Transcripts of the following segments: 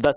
10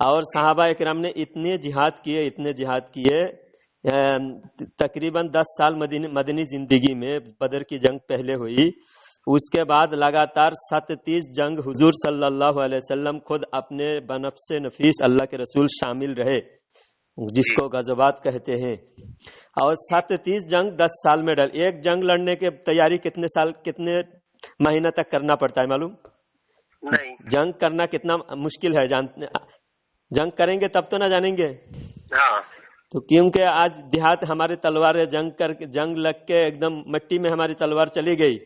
اور صحابہ اکرام نے اتنے جہاد کیے تقریباً 10 سال مدنی زندگی میں. بدر کی جنگ پہلے ہوئی، اس کے بعد لگاتار 37 جنگ حضور صلی اللہ علیہ وسلم خود اپنے بنفس نفیس اللہ کے رسول شامل رہے، جس کو غزوات کہتے ہیں. اور 37 جنگ 10 سال میں ڈل. ایک جنگ لڑنے کے تیاری کتنے مہینہ تک کرنا پڑتا ہے معلوم نہیں؟ جنگ کرنا کتنا مشکل ہے جنگ کریں گے تب تو نہ جانیں گے. ہاں. تو کیونکہ آج جہاد ہماری تلوار جنگ لگ کے ایک دم مٹی میں ہماری تلوار چلی گئی.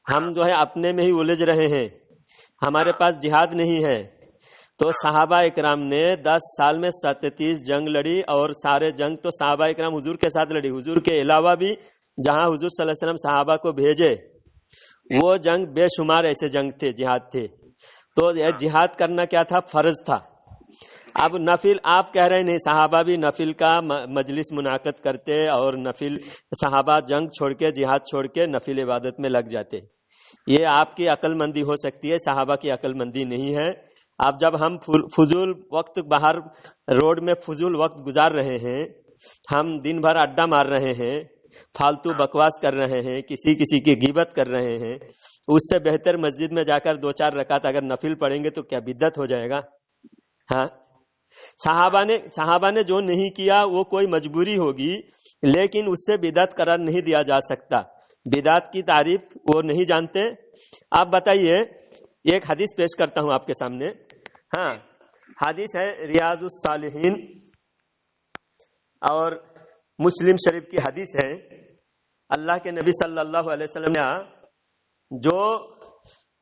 ہم جو ہے اپنے میں ہی الجھ رہے ہیں، ہمارے پاس جہاد نہیں ہے. تو صحابہ اکرام نے 10 سال میں 37 جنگ لڑی، اور سارے جنگ تو صحابہ اکرام حضور کے ساتھ لڑی. حضور کے علاوہ بھی جہاں حضور صلی اللہ علیہ وسلم صحابہ کو بھیجے وہ جنگ بے شمار ایسے جنگ تھے، جہاد تھے. تو جہاد کرنا کیا تھا؟ فرض تھا. اب نفل آپ کہہ رہے نہیں، صحابہ بھی نفل کا مجلس منعقد کرتے، اور نفل صحابہ جنگ چھوڑ کے جہاد چھوڑ کے نفل عبادت میں لگ جاتے. یہ آپ کی عقل مندی ہو سکتی ہے، صحابہ کی عقل مندی نہیں ہے. اب جب ہم فضول وقت باہر روڈ میں فضول وقت گزار رہے ہیں، ہم دن بھر اڈا مار رہے ہیں، فالتو بکواس کر رہے ہیں، کسی کی غیبت کر رہے ہیں، اس سے بہتر مسجد میں جا کر 2-4 رکعت اگر نفل پڑھیں گے تو کیا بدعت ہو جائے گا؟ ہاں. صحابہ نے جو نہیں کیا وہ کوئی مجبوری ہوگی، لیکن اس سے بدعت قرار نہیں دیا جا سکتا. بدعت کی تعریف وہ نہیں جانتے. آپ بتائیے، ایک حدیث پیش کرتا ہوں آپ کے سامنے. ہاں، حدیث ہے ریاض الصالحین اور مسلم شریف کی حدیث ہے. اللہ کے نبی صلی اللہ علیہ وسلم نے جو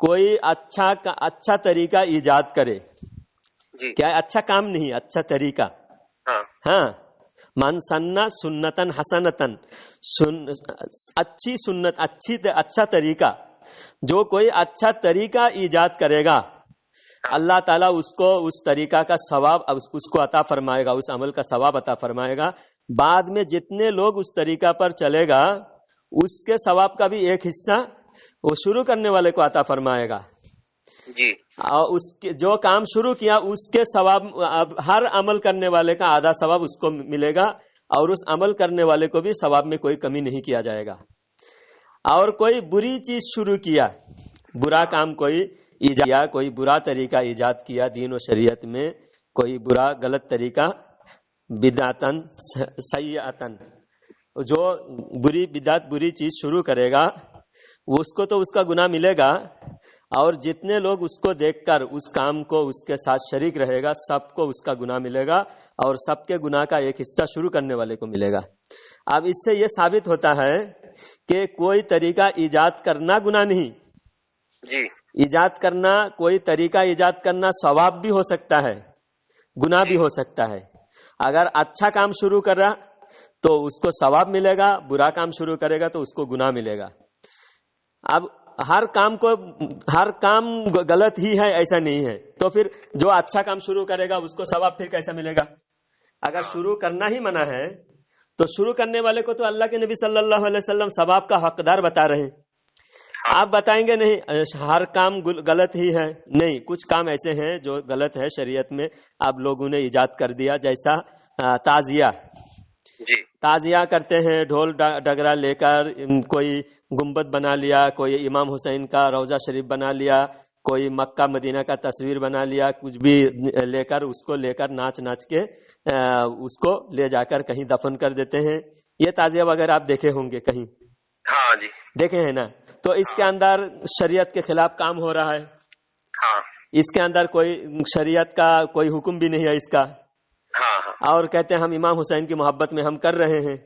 کوئی اچھا طریقہ ایجاد کرے، کیا اچھا کام نہیں، اچھا طریقہ. ہاں، من سنّا سنتن حسنتن، اچھی سنت، اچھا طریقہ. جو کوئی اچھا طریقہ ایجاد کرے گا، اللہ تعالیٰ اس کو اس طریقہ کا ثواب اس کو عطا فرمائے گا، اس عمل کا ثواب عطا فرمائے گا. بعد میں جتنے لوگ اس طریقہ پر چلے گا، اس کے ثواب کا بھی ایک حصہ وہ شروع کرنے والے کو عطا فرمائے گا. جی. اور اس کے جو کام شروع کیا اس کے ثواب، ہر عمل کرنے والے کا آدھا ثواب اس کو ملے گا، اور اس عمل کرنے والے کو بھی ثواب میں کوئی کمی نہیں کیا جائے گا. اور کوئی بری چیز شروع کیا، برا کام کوئی ایجاد، کوئی برا طریقہ ایجاد کیا دین و شریعت میں، کوئی برا غلط طریقہ، بدعتن سیئتن، جو بری بدعت بری چیز شروع کرے گا اس کو تو اس کا گناہ ملے گا، اور جتنے لوگ اس کو دیکھ کر اس کام کو اس کے ساتھ شریک رہے گا سب کو اس کا گناہ ملے گا، اور سب کے گناہ کا ایک حصہ شروع کرنے والے کو ملے گا. اب اس سے یہ ثابت ہوتا ہے کہ کوئی طریقہ ایجاد کرنا گناہ نہیں. جی. ایجاد کرنا، کوئی طریقہ ایجاد کرنا ثواب بھی ہو سکتا ہے، گناہ بھی ہو سکتا ہے. اگر اچھا کام شروع کر رہا تو اس کو ثواب ملے گا، برا کام شروع کرے گا تو اس کو گناہ ملے گا. اب ہر کام غلط ہی ہے ایسا نہیں ہے، تو پھر جو اچھا کام شروع کرے گا اس کو ثواب پھر کیسا ملے گا؟ اگر شروع کرنا ہی منع ہے تو شروع کرنے والے کو تو اللہ کے نبی صلی اللہ علیہ وسلم ثواب کا حقدار بتا رہے ہیں. آپ بتائیں گے نہیں ہر کام غلط ہی ہے، نہیں، کچھ کام ایسے ہیں جو غلط ہے شریعت میں، اب لوگوں نے ایجاد کر دیا، جیسا تعزیہ. جی. تعزیہ کرتے ہیں، ڈھول ڈگرا لے کر، کوئی گنبد بنا لیا، کوئی امام حسین کا روضہ شریف بنا لیا، کوئی مکہ مدینہ کا تصویر بنا لیا، کچھ بھی لے کر اس کو لے کر ناچ کے اس کو لے جا کر کہیں دفن کر دیتے ہیں. یہ تعزیہ وغیرہ آپ دیکھے ہوں گے کہیں. ہاں جی. دیکھے ہیں نا. تو اس کے اندر شریعت کے خلاف کام ہو رہا ہے. ہاں. اس کے اندر کوئی شریعت کا کوئی حکم بھی نہیں ہے اس کا. اور کہتے ہیں ہم امام حسین کی محبت میں ہم کر رہے ہیں.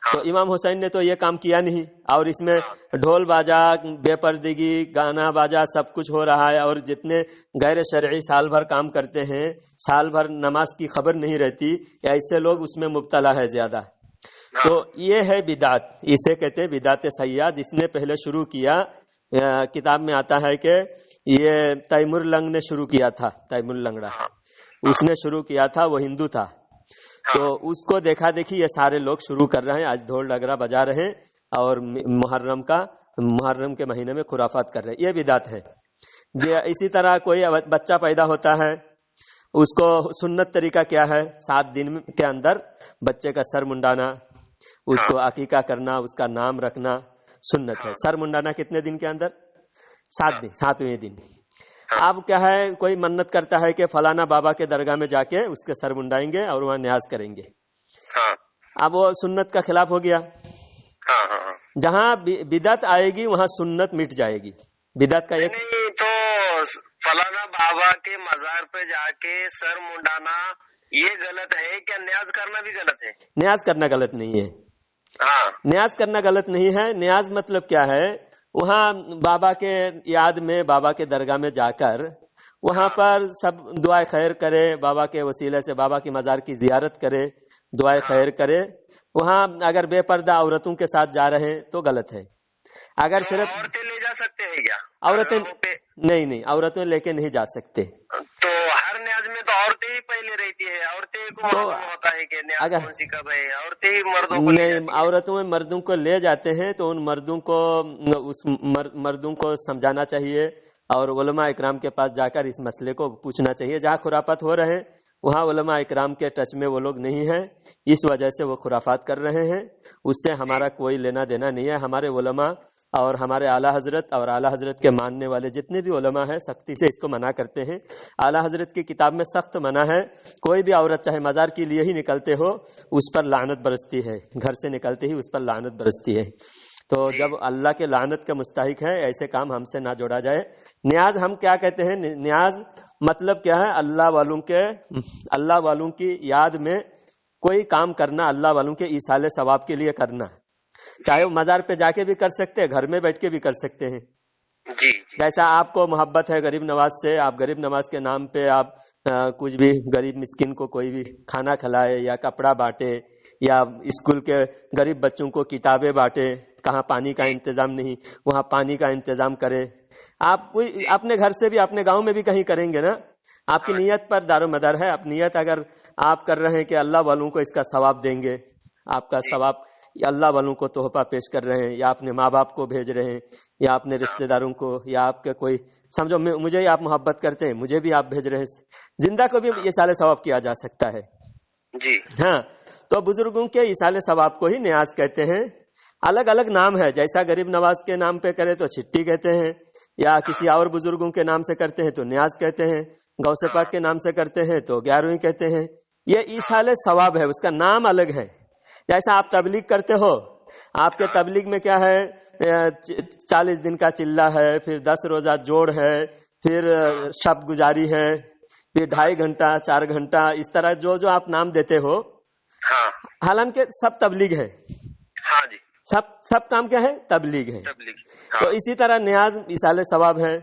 تو امام حسین نے تو یہ کام کیا نہیں، اور اس میں ڈھول باجا، بے پردگی، گانا باجا سب کچھ ہو رہا ہے. اور جتنے غیر شرعی سال بھر کام کرتے ہیں، سال بھر نماز کی خبر نہیں رہتی، ایسے لوگ اس میں مبتلا ہے زیادہ. تو یہ ہے بدعت، اسے کہتے ہیں بدعت سیاح. جس نے پہلے شروع کیا، کتاب میں آتا ہے کہ یہ تیمور لنگ نے شروع کیا تھا. تیمور لنگڑا اس نے شروع کیا تھا، وہ ہندو تھا. تو اس کو دیکھا دیکھی یہ سارے لوگ شروع کر رہے ہیں، آج ڈھول ڈگرا بجا رہے ہیں، اور محرم کے مہینے میں خرافات کر رہے ہیں. یہ بدعت ہے. اسی طرح کوئی بچہ پیدا ہوتا ہے اس کو سنت طریقہ کیا ہے؟ 7 دن کے اندر بچے کا سر منڈانا، اس کو عقیقہ کرنا، اس کا نام رکھنا سنت ہے۔ سر منڈانا کتنے دن کے اندر؟ 7 دن، 7ویں دن۔ اب کیا ہے، کوئی منت کرتا ہے کہ فلانا بابا کے درگاہ میں جا کے اس کے سر منڈائیں گے اور وہاں نیاز کریں گے، اب وہ سنت کا خلاف ہو گیا۔ جہاں بدعت آئے گی وہاں سنت مٹ جائے گی۔ بدعت کا ایک نہیں تو فلانا بابا کے مزار پہ جا کے سر منڈانا یہ غلط ہے کیا؟ نیاز کرنا بھی غلط ہے؟ نیاز کرنا غلط نہیں ہے، نیاز کرنا غلط نہیں ہے۔ نیاز مطلب کیا ہے؟ وہاں بابا کے یاد میں، بابا کے درگاہ میں جا کر وہاں پر سب دعائے خیر کرے، بابا کے وسیلے سے بابا کی مزار کی زیارت کرے، دعائے خیر کرے۔ وہاں اگر بے پردہ عورتوں کے ساتھ جا رہے ہیں تو غلط ہے۔ اگر صرف عورتیں لے جا سکتے ہیں کیا؟ عورتیں نہیں، عورتیں لے کے نہیں جا سکتے۔ تو ہر نیاز میں تو عورتیں ہی پہلے رہتی ہے، عورتیں کو معلوم ہوتا ہے کہ نیاز کون سی کب ہے، عورتیں ہی مردوں کو نہیں، عورتوں میں مردوں کو لے جاتے ہیں تو ان مردوں کو مردوں کو سمجھانا چاہیے اور علماء اکرام کے پاس جا کر اس مسئلے کو پوچھنا چاہیے۔ جہاں خرافات ہو رہے ہیں وہاں علماء اکرام کے ٹچ میں وہ لوگ نہیں ہیں، اس وجہ سے وہ خرافات کر رہے ہیں۔ اس سے ہمارا کوئی لینا دینا نہیں ہے۔ ہمارے علماء اور ہمارے اعلیٰ حضرت اور اعلیٰ حضرت کے ماننے والے جتنے بھی علماء ہیں سختی سے اس کو منع کرتے ہیں۔ اعلیٰ حضرت کی کتاب میں سخت منع ہے، کوئی بھی عورت چاہے مزار کے لیے ہی نکلتے ہو اس پر لعنت برستی ہے، گھر سے نکلتے ہی اس پر لعنت برستی ہے۔ تو جب اللہ کے لعنت کا مستحق ہے ایسے کام ہم سے نہ جوڑا جائے۔ نیاز ہم کیا کہتے ہیں؟ نیاز مطلب کیا ہے؟ اللہ والوں کی یاد میں کوئی کام کرنا، اللہ والوں کے ایصال ثواب کے لیے کرنا، چاہے وہ مزار پہ جا کے بھی کر سکتے ہیں، گھر میں بیٹھ کے بھی کر سکتے ہیں۔ جیسا آپ کو محبت ہے غریب نواز سے، آپ غریب نواز کے نام پہ آپ کچھ بھی غریب مسکین کو کوئی بھی کھانا کھلائے یا کپڑا بانٹے یا اسکول کے غریب بچوں کو کتابیں بانٹے، کہاں پانی کا انتظام نہیں وہاں پانی کا انتظام کرے۔ آپ کوئی اپنے گھر سے بھی اپنے گاؤں میں بھی کہیں کریں گے نا، آپ کی نیت پر دار و مدار ہے۔ اب نیت اگر آپ کر رہے ہیں کہ اللہ والوں کو اس کا ثواب دیں گے، آپ کا ثواب یا اللہ والوں کو تحفہ پیش کر رہے ہیں، یا اپنے ماں باپ کو بھیج رہے ہیں، یا اپنے رشتہ داروں کو، یا آپ کے کوئی سمجھو مجھے آپ محبت کرتے ہیں مجھے بھی آپ بھیج رہے ہیں، زندہ کو بھی ایصال ثواب کیا جا سکتا ہے۔ ہاں، تو بزرگوں کے ایصال ثواب کو ہی نیاز کہتے ہیں۔ الگ الگ نام ہے، جیسا غریب نواز کے نام پہ کرے تو چھٹی کہتے ہیں، یا کسی اور بزرگوں کے نام سے کرتے ہیں تو نیاز کہتے ہیں، غوث پاک کے نام سے کرتے ہیں تو 11ویں کہتے ہیں۔ یہ ایصال ثواب ہے، اس کا نام الگ ہے۔ جیسا آپ تبلیغ کرتے ہو، آپ کے تبلیغ میں کیا ہے؟ 40 دن کا چلہ ہے، پھر 10 روزہ جوڑ ہے، پھر شب گزاری ہے، پھر 2.5 گھنٹہ 4 گھنٹہ، اس طرح جو آپ نام دیتے ہو، حالانکہ سب تبلیغ ہے۔ سب کام کیا ہے؟ تبلیغ ہے۔ تو اسی طرح نیاز ایصال ثواب ہے،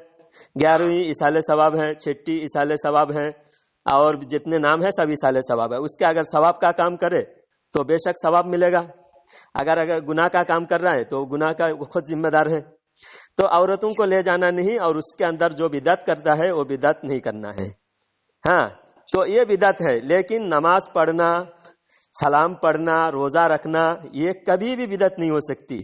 11ویں ایصال ثواب ہے، چھٹی ایصال ثواب ہے، اور جتنے نام ہے سب ایصال ثواب ہے۔ اس کے اگر ثواب کا کام کرے تو بے شک ثواب ملے گا، اگر گناہ کا کام کر رہا ہے تو گناہ کا خود ذمہ دار ہے۔ تو عورتوں کو لے جانا نہیں، اور اس کے اندر جو بدعت کرتا ہے وہ بدعت نہیں کرنا ہے۔ ہاں، تو یہ بدعت ہے، لیکن نماز پڑھنا، سلام پڑھنا، روزہ رکھنا، یہ کبھی بھی بدعت نہیں ہو سکتی۔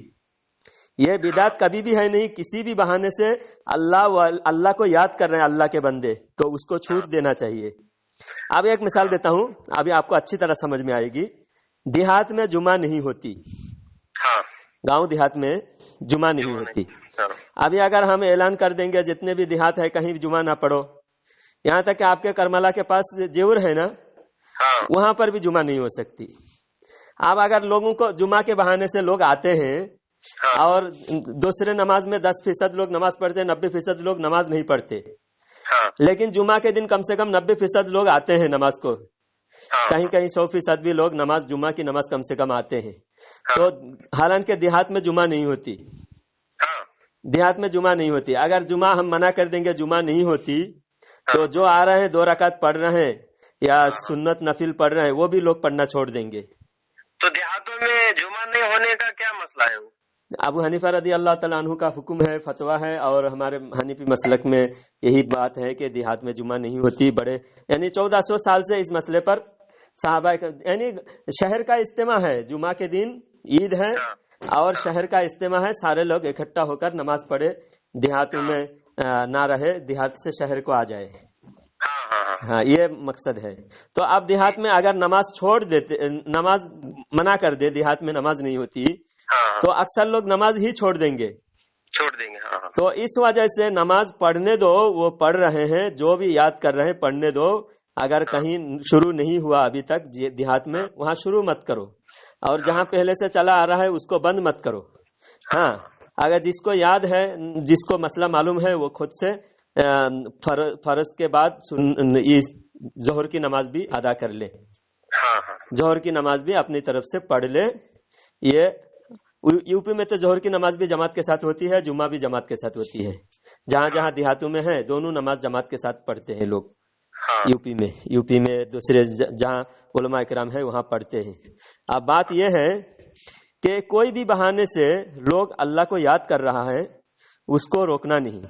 یہ بدعت کبھی بھی ہے نہیں۔ کسی بھی بہانے سے اللہ کو یاد کر رہے ہیں اللہ کے بندے، تو اس کو چھوٹ دینا چاہیے۔ اب ایک مثال دیتا ہوں، ابھی آپ کو اچھی طرح سمجھ میں آئے گی۔ دیہات میں جمعہ نہیں ہوتی، گاؤں دیہات میں جمعہ نہیں ہوتی۔ ابھی اگر ہم اعلان کر دیں گے جتنے بھی دیہات ہے کہیں جمعہ نہ پڑھو، یہاں تک کہ آپ کے کرملا کے پاس جیور ہے نا، وہاں پر بھی جمعہ نہیں ہو سکتی۔ اب اگر لوگوں کو جمعہ کے بہانے سے لوگ آتے ہیں اور دوسرے نماز میں 10% لوگ نماز پڑھتے ہیں، 90% لوگ نماز نہیں پڑھتے، لیکن جمعہ کے دن کم سے کم 90% لوگ آتے ہیں نماز کو، کہیں کہیں 100% بھی لوگ نماز جمعہ کی نماز کم سے کم آتے ہیں۔ تو حالانکہ دیہات میں جمعہ نہیں ہوتی، دیہات میں جمعہ نہیں ہوتی۔ اگر جمعہ ہم منع کر دیں گے جمعہ نہیں ہوتی، تو جو آ رہے ہیں 2 رکعت پڑھ رہے ہیں یا سنت نفل پڑھ رہے ہیں وہ بھی لوگ پڑھنا چھوڑ دیں گے۔ تو دیہاتوں میں جمعہ نہیں ہونے کا کیا مسئلہ ہے؟ ابو حنیفہ رضی اللہ تعالیٰ عنہ کا حکم ہے، فتویٰ ہے، اور ہمارے حنیفی مسلک میں یہی بات ہے کہ دیہات میں جمعہ نہیں ہوتی۔ بڑے یعنی 1400 سال سے اس مسئلے پر صحابہ یعنی شہر کا اجتماع ہے، جمعہ کے دن عید ہے اور شہر کا اجتماع ہے، سارے لوگ اکٹھا ہو کر نماز پڑھے، دیہاتوں میں نہ رہے، دیہات سے شہر کو آ جائے۔ ہاں یہ مقصد ہے. تو آپ دیہات میں اگر نماز چھوڑ دیتے, نماز منع کر دے, دیہات میں نماز نہیں ہوتی تو اکثر لوگ نماز ہی چھوڑ دیں گے. تو اس وجہ سے نماز پڑھنے دو, وہ پڑھ رہے ہیں, جو بھی یاد کر رہے ہیں پڑھنے دو. اگر کہیں شروع نہیں ہوا ابھی تک دیہات میں, وہاں شروع مت کرو, اور جہاں پہلے سے چلا آ رہا ہے اس کو بند مت کرو. ہاں اگر جس کو یاد ہے, جس کو مسئلہ معلوم ہے, وہ خود سے فرض کے بعد ظہر کی نماز بھی ادا کر لے, ظہر کی نماز بھی اپنی طرف سے پڑھ لے. یہ یو پی میں تو ظہر کی نماز بھی جماعت کے ساتھ ہوتی ہے, جمعہ بھی جماعت کے ساتھ ہوتی ہے. جہاں جہاں دیہاتوں میں ہے دونوں نماز جماعت کے ساتھ پڑھتے ہیں لوگ. یو پی میں دوسرے جہاں علماء کرام ہے وہاں پڑھتے ہیں. اب بات یہ ہے کہ کوئی بھی بہانے سے لوگ اللہ کو یاد کر رہا ہے, اس کو روکنا نہیں.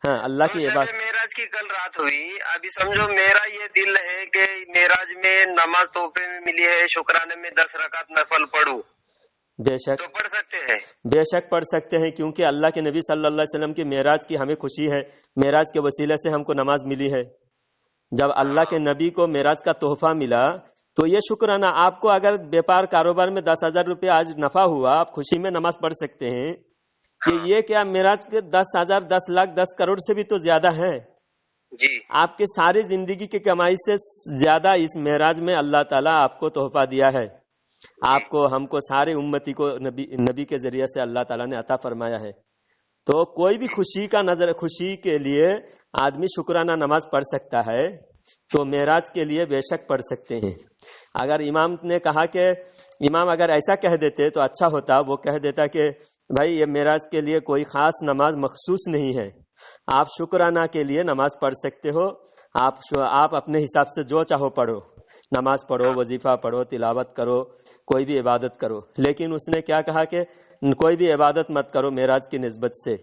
ہاں اللہ کی عبادت. معراج کی کل رات ہوئی, ابھی سمجھو میرا یہ دل ہے کہ معراج میں نماز تحفے میں ملی ہے, شکرانے میں 10 رکعت نفل پڑھوں. بے شک تو پڑھ سکتے ہیں, بے شک پڑھ سکتے ہیں, کیونکہ اللہ کے نبی صلی اللہ علیہ وسلم کی معراج کی ہمیں خوشی ہے. معراج کے وسیلے سے ہم کو نماز ملی ہے. جب اللہ کے نبی کو معراج کا تحفہ ملا تو یہ شکرانہ. آپ کو اگر بیپار کاروبار میں 10,000 روپے آج نفع ہوا, آپ خوشی میں نماز پڑھ سکتے ہیں کہ یہ کیا معراج کے 10,000 10 لاکھ 10 کروڑ سے بھی تو زیادہ ہے. جی آپ کی ساری زندگی کی کمائی سے زیادہ اس معراج میں اللہ تعالیٰ آپ کو تحفہ دیا ہے. آپ کو, ہم کو, سارے امتی کو نبی کے ذریعے سے اللہ تعالیٰ نے عطا فرمایا ہے. تو کوئی بھی خوشی کے لیے آدمی شکرانہ نماز پڑھ سکتا ہے, تو معراج کے لیے بے شک پڑھ سکتے ہیں. اگر امام نے کہا کہ امام اگر ایسا کہہ دیتے تو اچھا ہوتا, وہ کہہ دیتا کہ بھائی یہ معراج کے لیے کوئی خاص نماز مخصوص نہیں ہے, آپ شکرانہ کے لیے نماز پڑھ سکتے ہو. آپ اپنے حساب سے جو چاہو پڑھو, نماز پڑھو, وظیفہ پڑھو, تلاوت کرو, کوئی بھی عبادت کرو. لیکن اس نے کیا کہا کہ کوئی بھی عبادت مت کرو معراج کی نسبت سے.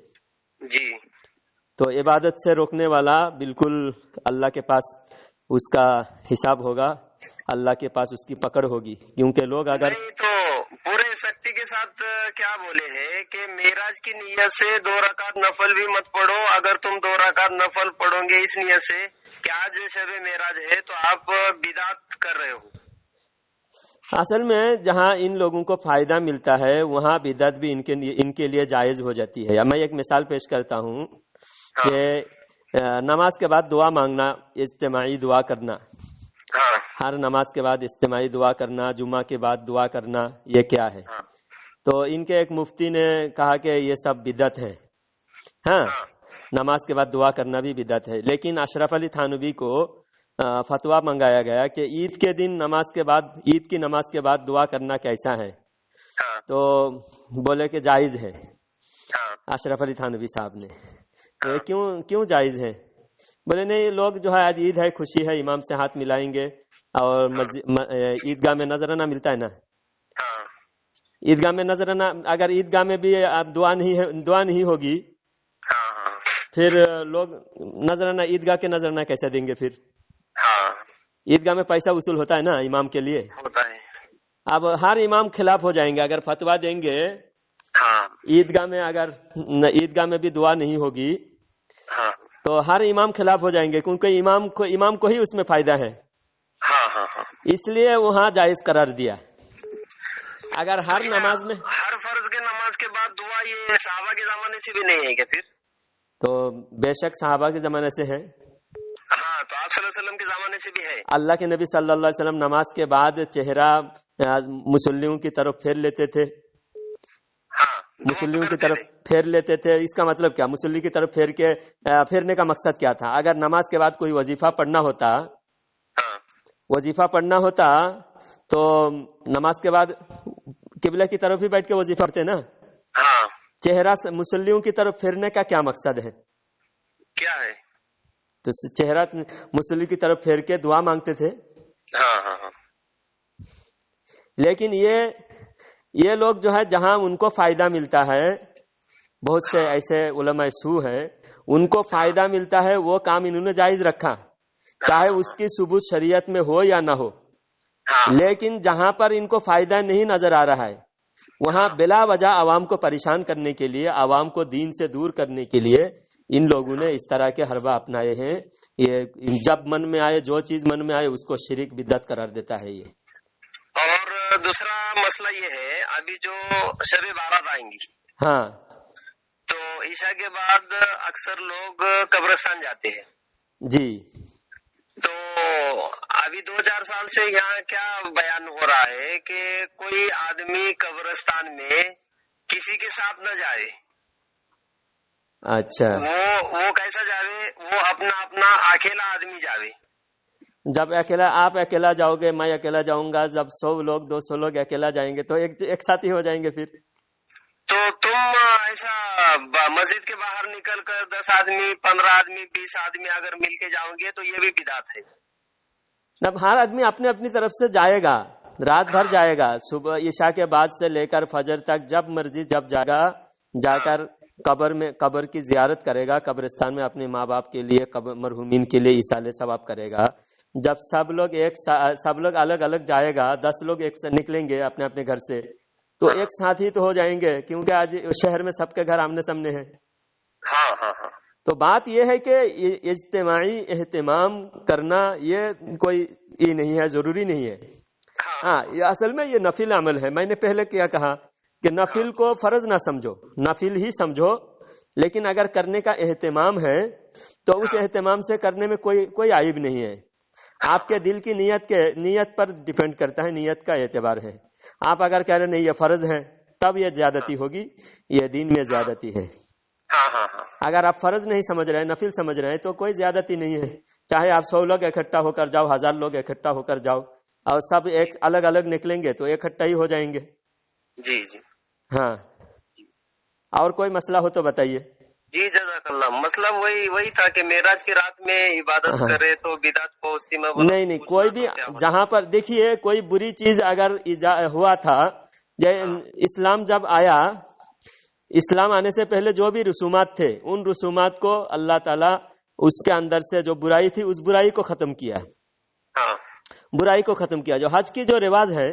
جی تو عبادت سے روکنے والا بالکل اللہ کے پاس اس کا حساب ہوگا, اللہ کے پاس اس کی پکڑ ہوگی. کیونکہ لوگ اگر تو پورے سختی کے ساتھ کیا بولے ہیں کہ معراج کی نیت سے 2 رکعت نفل بھی مت پڑھو. اگر تم 2 رکعت نفل پڑھو گے اس نیت سے کہ آج شب معراج ہے, تو آپ بدعت کر رہے ہو. اصل میں جہاں ان لوگوں کو فائدہ ملتا ہے وہاں بدعت بھی ان کے لیے جائز ہو جاتی ہے. میں ایک مثال پیش کرتا ہوں کہ نماز کے بعد دعا مانگنا, اجتماعی دعا کرنا, ہر نماز کے بعد اجتماعی دعا کرنا, جمعہ کے بعد دعا کرنا, یہ کیا ہے؟ تو ان کے ایک مفتی نے کہا کہ یہ سب بدعت ہے. ہاں نماز کے بعد دعا کرنا بھی بدعت ہے. لیکن اشرف علی تھانوی کو فتویٰ منگایا گیا کہ عید کے دن عید کی نماز کے بعد دعا کرنا کیسا ہے؟ تو بولے کہ جائز ہے اشرف علی تھانوی صاحب نے. کیوں جائز ہے؟ بولے نہیں, لوگ جو ہے آج عید ہے, خوشی ہے, امام سے ہاتھ ملائیں گے, اور عیدگاہ میں نذرانہ ملتا ہے نا, عیدگاہ میں نذرانہ, اگر عیدگاہ میں بھی دعا نہیں ہوگی پھر لوگ نذرانہ, عیدگاہ کے نذرانہ کیسے دیں گے؟ پھر عیدگاہ میں پیسہ وصول ہوتا ہے نا امام کے لیے, ہوتا ہے. اب ہر امام خلاف ہو جائیں گے اگر فتویٰ دیں گے عیدگاہ میں, اگر عیدگاہ میں بھی دعا نہیں ہوگی تو ہر امام خلاف ہو جائیں گے, کیونکہ امام کو ہی اس میں فائدہ ہے. اس لیے وہاں جائز قرار دیا. اگر ہر نماز میں, ہر فرض کے نماز کے بعد دعا, یہ صحابہ کے زمانے سے بھی نہیں ہے کیا پھر؟ تو بے شک صحابہ کے زمانے سے ہے. تو آپ صلی اللہ علیہ وسلم کے زمانے سے بھی ہے. اللہ کے نبی صلی اللہ علیہ وسلم نماز کے بعد چہرہ مصلیوں کی طرف پھیر لیتے تھے. مصلیوں کی طرف پھیر لیتے تھے. اس کا مطلب کیا؟ مصلی کی طرف پھیرنے کا مقصد کیا تھا؟ اگر نماز کے بعد کوئی وظیفہ پڑھنا ہوتا تو نماز کے بعد قبلہ کی طرف ہی بیٹھ کے وظیفہ پڑھتے نا. چہرہ مصلیوں کی طرف پھیرنے کا کیا مقصد ہے؟ کیا ہے؟ تو چہرہ مصلی کی طرف پھیر کے دعا مانگتے تھے. لیکن یہ لوگ جو ہے جہاں ان کو فائدہ ملتا ہے, بہت سے ایسے علماء سو ہیں ان کو فائدہ ملتا ہے, وہ کام انہوں نے جائز رکھا, چاہے اس کی ثبوت شریعت میں ہو یا نہ ہو. لیکن جہاں پر ان کو فائدہ نہیں نظر آ رہا ہے وہاں بلا وجہ عوام کو پریشان کرنے کے لیے, عوام کو دین سے دور کرنے کے لیے ان لوگوں نے اس طرح کے حربہ اپنائے ہیں یہ جب من میں آئے جو چیز من میں آئے اس کو شرک بدعت قرار دیتا ہے یہ. اور دوسرا مسئلہ یہ ہے، ابھی جو شب بارات آئیں گی، ہاں، تو عشاء کے بعد اکثر لوگ قبرستان جاتے ہیں. جی. تو ابھی 2-4 سال سے یہاں کیا بیان ہو رہا ہے کہ کوئی آدمی قبرستان میں کسی کے ساتھ نہ جائے. اچھا، وہ کیسا جاوے؟ وہ اپنا اکیلا آدمی جاوے. جب آپ اکیلا جاؤ گے، میں اکیلا جاؤں گا، جب 100 لوگ 200 لوگ اکیلا جائیں گے تو ایک ساتھ ہی ہو جائیں گے. پھر تو تم ایسا مسجد کے باہر نکل کر 10 آدمی 15 آدمی 20 آدمی اگر مل کے جاؤ گے تو یہ بھی بدعت ہے. جب ہر آدمی اپنے اپنی طرف سے جائے گا، رات بھر جائے گا، صبح عشاء کے بعد سے لے کر فجر تک جب مرضی جب جا کر قبر کی زیارت کرے گا، قبرستان میں اپنے ماں باپ کے لیے، مرحومین کے لیے ایصال ثواب کرے گا. جب سب لوگ الگ الگ جائے گا، 10 لوگ ایک سے نکلیں گے اپنے اپنے گھر سے، تو ایک ساتھ ہی تو ہو جائیں گے، کیونکہ آج شہر میں سب کے گھر آمنے سامنے ہیں. تو بات یہ ہے کہ اجتماعی اہتمام کرنا یہ کوئی نہیں ہے، ضروری نہیں ہے. ہاں، یہ اصل میں یہ نفل عمل ہے. میں نے پہلے کیا کہا کہ نفل کو فرض نہ سمجھو، نفل ہی سمجھو، لیکن اگر کرنے کا اہتمام ہے تو اس اہتمام سے کرنے میں کوئی عیب نہیں ہے. آپ کے دل کی نیت پر ڈیپینڈ کرتا ہے، نیت کا اعتبار ہے. آپ اگر کہہ رہے نہیں یہ فرض ہے تب یہ زیادتی ہوگی، یہ دین میں زیادتی ہے. اگر آپ فرض نہیں سمجھ رہے ہیں، نفل سمجھ رہے ہیں تو کوئی زیادتی نہیں ہے. چاہے آپ 100 لوگ اکٹھا ہو کر جاؤ، 1000 لوگ اکٹھا ہو کر جاؤ، اور سب ایک الگ الگ نکلیں گے تو اکٹھا ہی ہو جائیں گے. جی. ہاں، اور کوئی مسئلہ ہو تو بتائیے. جی جزاک اللہ. مطلب وہی تھا کہ معراج کی رات میں عبادت کرے تو بدعت کو اسی میں نہیں کوئی بھی جہاں پر دیکھیے کوئی بری چیز اگر ہوا تھا، اسلام جب آیا، اسلام آنے سے پہلے جو بھی رسومات تھے ان رسومات کو اللہ تعالیٰ اس کے اندر سے جو برائی تھی اس برائی کو ختم کیا. برائی کو ختم کیا. جو حج کی جو رواج ہے،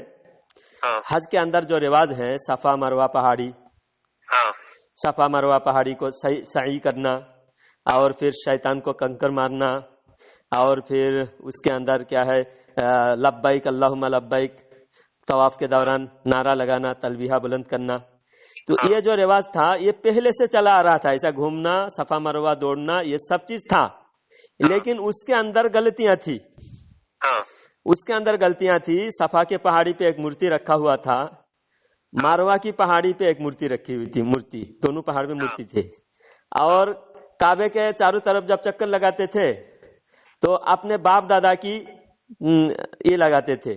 حج کے اندر جو رواج ہے، صفا مروہ پہاڑی، صفا مروہ پہاڑی کو سعی کرنا، اور پھر شیطان کو کنکر مارنا، اور پھر اس کے اندر کیا ہے لبیک اللہم لبیک، طواف کے دوران نعرہ لگانا، تلبیہ بلند کرنا. تو یہ جو رواج تھا یہ پہلے سے چلا آ رہا تھا. ایسا گھومنا، صفا مروہ دوڑنا، یہ سب چیز تھا، لیکن اس کے اندر غلطیاں تھی. اس کے اندر غلطیاں تھی. صفا کے پہاڑی پہ ایک مورتی رکھا ہوا تھا، ماروا کی پہاڑی پہ ایک مورتی رکھی ہوئی تھی. مورتی دونوں پہاڑ میں مورتی تھے. اور کعبے کے چاروں طرف جب چکر لگاتے تھے تو اپنے باپ دادا کی یہ لگاتے تھے،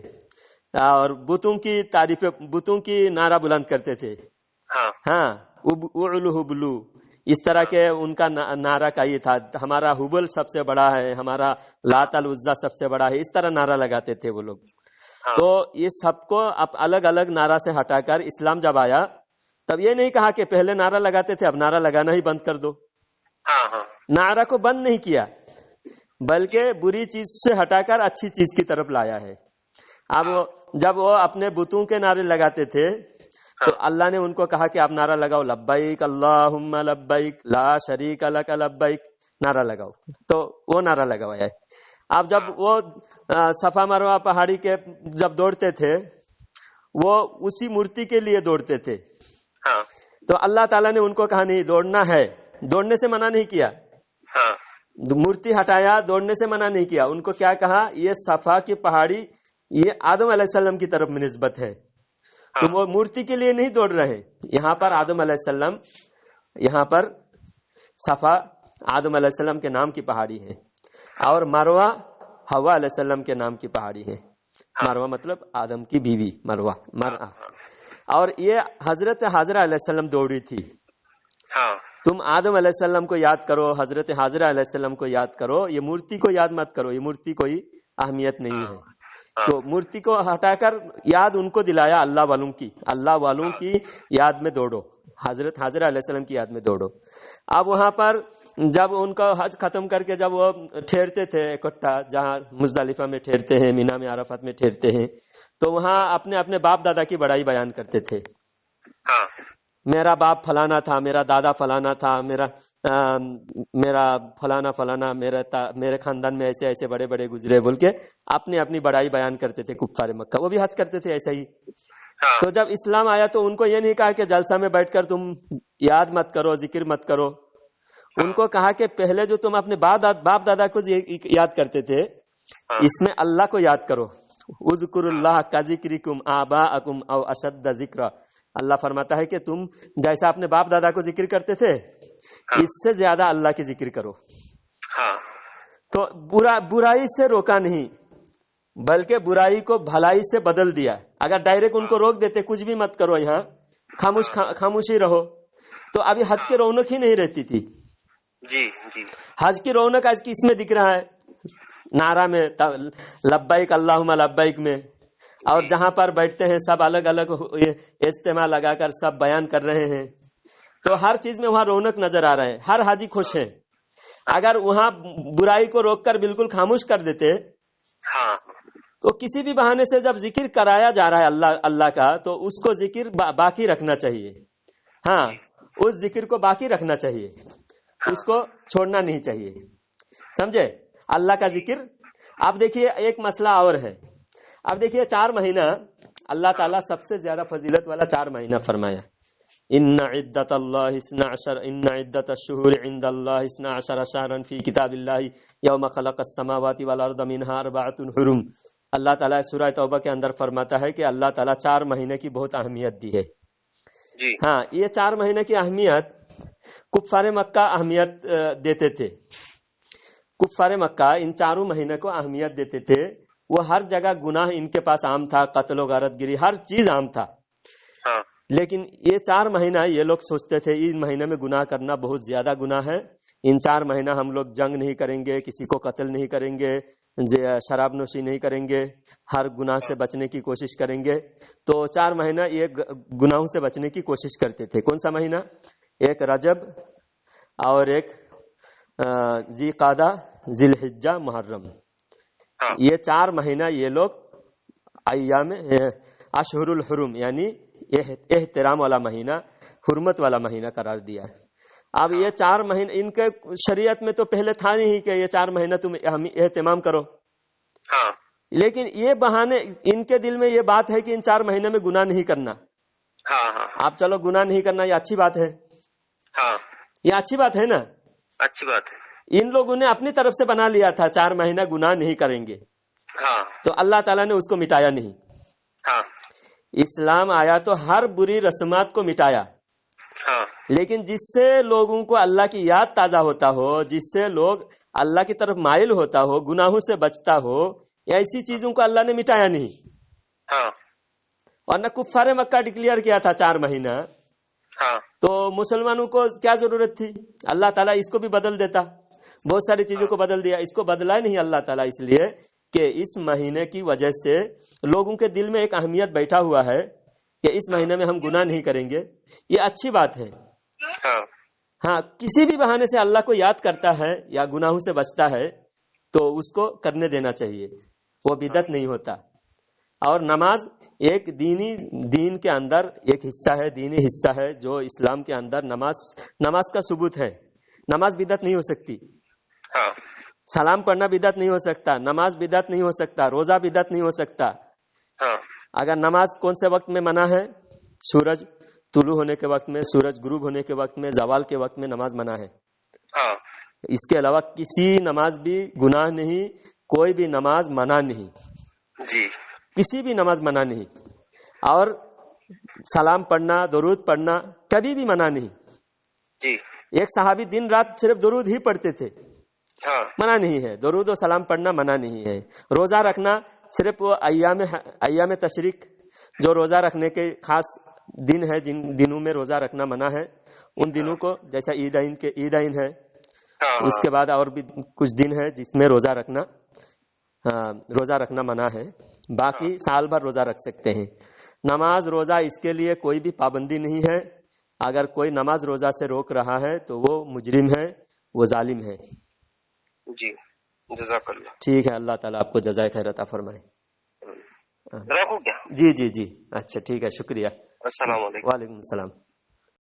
اور بتوں کی تعریف، بتوں کی نعرہ بلند کرتے تھے. ہاں، اعلو حبلو، اس طرح کے ان کا نعرہ کا یہ تھا، ہمارا حبل سب سے بڑا ہے، ہمارا لات العزا سب سے بڑا ہے. اس طرح نعرہ لگاتے تھے وہ لوگ. تو یہ سب کو اب الگ الگ نعرہ سے ہٹا کر اسلام جب آیا تب یہ نہیں کہا کہ پہلے نعرہ لگاتے تھے اب نعرہ لگانا ہی بند کر دو. نعرہ کو بند نہیں کیا، بلکہ بری چیز سے ہٹا کر اچھی چیز کی طرف لایا ہے. اب جب وہ اپنے بتوں کے نعرے لگاتے تھے تو اللہ نے ان کو کہا کہ آپ نعرہ لگاؤ، لبیک اللہم لبیک لا شریک لک لبیک، نعرہ لگاؤ. تو وہ نعرہ لگوایا ہے. اب جب وہ صفا مروہ پہاڑی کے جب دوڑتے تھے وہ اسی مورتی کے لیے دوڑتے تھے. تو اللہ تعالیٰ نے ان کو کہا نہیں دوڑنا ہے، دوڑنے سے منع نہیں کیا. مورتی ہٹایا، دوڑنے سے منع نہیں کیا. ان کو کیا کہا، یہ صفا کی پہاڑی یہ آدم علیہ السلام کی طرف نسبت ہے، تو وہ مورتی کے لیے نہیں دوڑ رہے. یہاں پر آدم علیہ السلام، یہاں پر صفا آدم علیہ السلام کے نام کی پہاڑی ہے، اور مروہ حوا علیہ السلام کے نام کی پہاڑی ہے. مروہ مطلب آدم کی بیوی مروہ، مرہ. اور یہ حضرت حاضرہ علیہ السلام دوڑی تھی. تم آدم علیہ السلام کو یاد کرو، حضرت حاضرہ علیہ السلام کو یاد کرو، یہ مورتی کو یاد مت کرو، یہ مورتی کوئی اہمیت نہیں ہے. تو مورتی کو ہٹا کر یاد ان کو دلایا اللہ والوں کی یاد میں دوڑو، حضرت حاضرہ علیہ السلام کی یاد میں دوڑو. اب وہاں پر جب ان کا حج ختم کر کے جب وہ ٹھہرتے تھے اکٹھا، جہاں مزدلفہ میں ٹھہرتے ہیں، مینا میں عرفات میں ٹھہرتے ہیں، تو وہاں اپنے اپنے باپ دادا کی بڑائی بیان کرتے تھے. میرا باپ فلانا تھا، میرا دادا فلانا تھا، میرا میرا فلانا فلانا میرے خاندان میں ایسے ایسے بڑے بڑے گزرے بول کے اپنی اپنی بڑائی بیان کرتے تھے کفار مکہ. وہ بھی حج کرتے تھے ایسا ہی. تو جب اسلام آیا تو ان کو یہ نہیں کہا کہ جلسہ میں بیٹھ کر تم یاد مت کرو, ذکر مت کرو. ان کو کہا کہ پہلے جو تم اپنے باپ دادا کو یاد کرتے تھے, اس میں اللہ کو یاد کرو. اذکروا اللہ کذکرکم آباءکم او اشد ذکرا. اللہ فرماتا ہے کہ تم جیسا اپنے باپ دادا کو ذکر کرتے تھے اس سے زیادہ اللہ کی ذکر کرو. تو برائی سے روکا نہیں بلکہ برائی کو بھلائی سے بدل دیا. اگر ڈائریکٹ ان کو روک دیتے کچھ بھی مت کرو, یہاں خاموشی رہو, تو ابھی حج کی رونق ہی نہیں رہتی تھی. جی جی. حج کی رونق آج کس میں دکھ رہا ہے؟ نعرہ میں, لبیک اللہم لبیک میں, اور جہاں پر بیٹھتے ہیں سب الگ الگ اجتماع لگا کر سب بیان کر رہے ہیں. تو ہر چیز میں وہاں رونق نظر آ رہا ہے, ہر حاجی خوش ہے. اگر وہاں برائی کو روک کر بالکل خاموش کر دیتے تو کسی بھی بہانے سے جب ذکر کرایا جا رہا ہے اللہ کا تو اس کو ذکر باقی رکھنا چاہیے. ہاں, اس ذکر کو باقی رکھنا چاہیے, اس کو چھوڑنا نہیں چاہیے. سمجھے؟ اللہ کا ذکر. اب دیکھیے ایک مسئلہ اور ہے. اب دیکھیے 4 مہینہ اللہ تعالیٰ سب سے زیادہ فضیلت والا 4 مہینہ فرمایا. ان عدت الشہور عند اللہ 12 شہرا فی کتاب اللہ یوم خلق السماوات والارض منها 4 حرم. اللہ تعالیٰ سورہ توبہ کے اندر فرماتا ہے کہ اللہ تعالیٰ 4 مہینے کی بہت اہمیت دی ہے. ہاں, یہ 4 مہینے کی اہمیت کفار مکہ اہمیت دیتے تھے. کفار مکہ ان 4 مہینے کو اہمیت دیتے تھے. وہ ہر جگہ گناہ ان کے پاس عام تھا, قتل و غارت گری ہر چیز عام تھا. لیکن یہ 4 مہینہ یہ لوگ سوچتے تھے ان مہینے میں گناہ کرنا بہت زیادہ گناہ ہے. ان 4 مہینہ ہم لوگ جنگ نہیں کریں گے, کسی کو قتل نہیں کریں گے, شراب نوشی نہیں کریں گے, ہر گناہ سے بچنے کی کوشش کریں گے. تو 4 مہینہ یہ گناہوں سے بچنے کی کوشش کرتے تھے. کون سا مہینہ؟ ایک رجب اور ایک ذی قعدہ, ذی الحجہ, محرم. یہ 4 مہینہ یہ لوگ ایام اشہر الحرم یعنی احترام والا مہینہ, حرمت والا مہینہ قرار دیا. اب یہ 4 مہینہ ان کے شریعت میں تو پہلے تھا نہیں کہ یہ 4 مہینہ تم اہتمام کرو. لیکن یہ بہانے ان کے دل میں یہ بات ہے کہ ان 4 مہینے میں گناہ نہیں کرنا. آپ چلو گناہ نہیں کرنا, یہ اچھی بات ہے. یہ اچھی بات ہے نا, اچھی بات ہے. ان لوگوں نے اپنی طرف سے بنا لیا تھا 4 مہینہ گناہ نہیں کریں گے. تو اللہ تعالیٰ نے اس کو مٹایا نہیں. اسلام آیا تو ہر بری رسومات کو مٹایا. لیکن جس سے لوگوں کو اللہ کی یاد تازہ ہوتا ہو, جس سے لوگ اللہ کی طرف مائل ہوتا ہو, گناہوں سے بچتا ہو, ایسی چیزوں کو اللہ نے مٹایا نہیں. اور نہ کفار مکہ ڈکلیئر کیا تھا 4 مہینہ. تو مسلمانوں کو کیا ضرورت تھی؟ اللہ تعالیٰ اس کو بھی بدل دیتا. بہت ساری چیزوں کو بدل دیا, اس کو بدلا نہیں اللہ تعالیٰ اس لیے کہ اس مہینے کی وجہ سے لوگوں کے دل میں ایک اہمیت بیٹھا ہوا ہے کہ اس مہینے میں ہم گناہ نہیں کریں گے. یہ اچھی بات ہے. ہاں, کسی بھی بہانے سے اللہ کو یاد کرتا ہے یا گناہوں سے بچتا ہے تو اس کو کرنے دینا چاہیے, وہ بدعت نہیں ہوتا. اور نماز ایک دین کے اندر ایک حصہ ہے, دینی حصہ ہے جو اسلام کے اندر نماز کا ثبوت ہے. نماز بدعت نہیں ہو سکتی. سلام پڑھنا بدعت نہیں ہو سکتا, نماز بدعت نہیں ہو سکتا, روزہ بدعت نہیں ہو سکتا. اگر نماز کون سے وقت میں منع ہے؟ سورج طلوع ہونے کے وقت میں, سورج غروب ہونے کے وقت میں, زوال کے وقت میں نماز منع ہے. اس کے علاوہ کسی نماز بھی گناہ نہیں, کوئی بھی نماز منع نہیں. کسی بھی نماز منع نہیں. اور سلام پڑھنا, درود پڑھنا کبھی بھی منع نہیں. ایک صحابی دن رات صرف درود ہی پڑھتے تھے, منع نہیں ہے. درود و سلام پڑھنا منع نہیں ہے. روزہ رکھنا صرف وہ ایام تشریق جو روزہ رکھنے کے خاص دن ہے, جن دنوں میں روزہ رکھنا منع ہے, ان دنوں کو جیسا عیدین ہے, اس کے بعد اور بھی کچھ دن ہے جس میں روزہ رکھنا منع ہے. باقی سال بھر روزہ رکھ سکتے ہیں. نماز روزہ اس کے لیے کوئی بھی پابندی نہیں ہے. اگر کوئی نماز روزہ سے روک رہا ہے تو وہ مجرم ہے, وہ ظالم ہے. جی, جزاک اللہ. ٹھیک ہے, اللہ تعالیٰ آپ کو جزائے خیر عطا فرمائے. رکھوں کیا؟ جی جی جی, اچھا ٹھیک ہے, شکریہ. السلام علیکم. وعلیکم السلام.